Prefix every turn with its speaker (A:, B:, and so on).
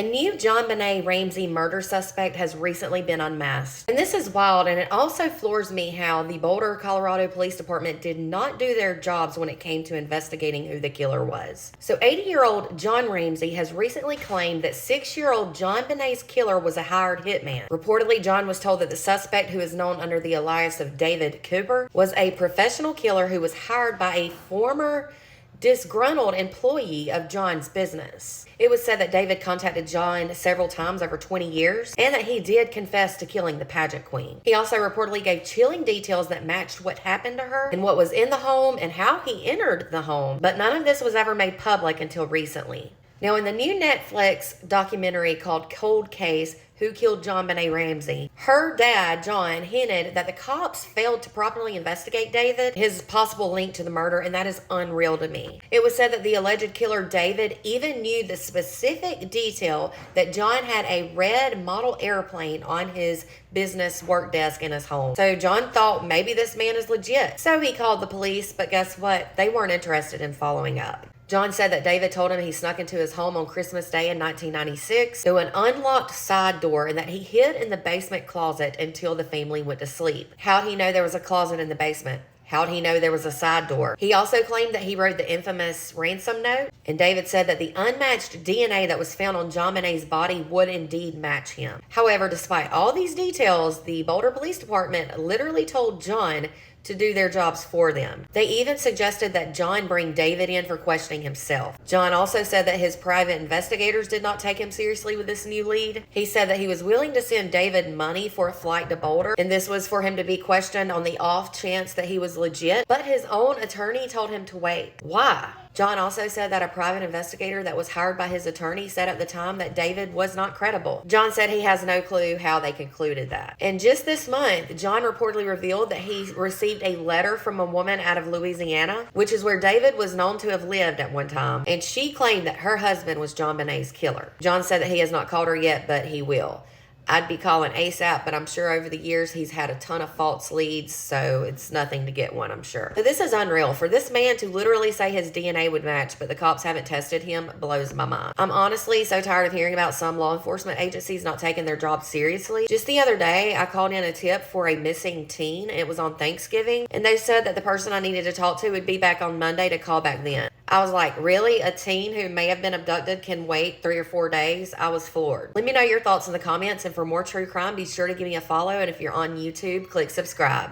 A: A new JonBenèt Ramsey murder suspect has recently been unmasked. And this is wild, and it also floors me how the Boulder, Colorado Police Department did not do their jobs when it came to investigating who the killer was. So 80-year-old John Ramsey has recently claimed that 6-year-old JonBenèt's killer was a hired hitman. Reportedly, John was told that the suspect, who is known under the alias of David Cooper, was a professional killer who was hired by a former disgruntled employee of John's business. It was said that David contacted John several times over 20 years and that he did confess to killing the pageant queen. He also reportedly gave chilling details that matched what happened to her and what was in the home and how he entered the home, but none of this was ever made public until recently. Now, in the new Netflix documentary called Cold Case, Who Killed JonBenèt Ramsey, her dad, John, hinted that the cops failed to properly investigate David, his possible link to the murder, and that is unreal to me. It was said that the alleged killer, David, even knew the specific detail that John had a red model airplane on his business work desk in his home. So John thought maybe this man is legit. So he called the police, but guess what? They weren't interested in following up. John said that David told him he snuck into his home on Christmas Day in 1996 through an unlocked side door and that he hid in the basement closet until the family went to sleep. How'd he know there was a closet in the basement? How'd he know there was a side door? He also claimed that he wrote the infamous ransom note, and David said that the unmatched DNA that was found on JonBenèt's body would indeed match him. However, despite all these details, the Boulder Police Department literally told John to do their jobs for them. They even suggested that John bring David in for questioning himself. John also said that his private investigators did not take him seriously with this new lead. He said that he was willing to send David money for a flight to Boulder, and this was for him to be questioned on the off chance that he was legit, but his own attorney told him to wait. Why? John also said that a private investigator that was hired by his attorney said at the time that David was not credible. John said he has no clue how they concluded that. And just this month, John reportedly revealed that he received a letter from a woman out of Louisiana, which is where David was known to have lived at one time, and she claimed that her husband was JonBenèt's killer. John said that he has not called her yet, but he will. I'd be calling ASAP, but I'm sure over the years he's had a ton of false leads, so it's nothing to get one, I'm sure. But this is unreal. For this man to literally say his DNA would match, but the cops haven't tested him, blows my mind. I'm honestly so tired of hearing about some law enforcement agencies not taking their job seriously. Just the other day, I called in a tip for a missing teen. It was on Thanksgiving, and they said that the person I needed to talk to would be back on Monday to call back then. I was like, really? A teen who may have been abducted can wait 3 or 4 days? I was floored. Let me know your thoughts in the comments, and for more true crime, be sure to give me a follow, and if you're on YouTube, click subscribe.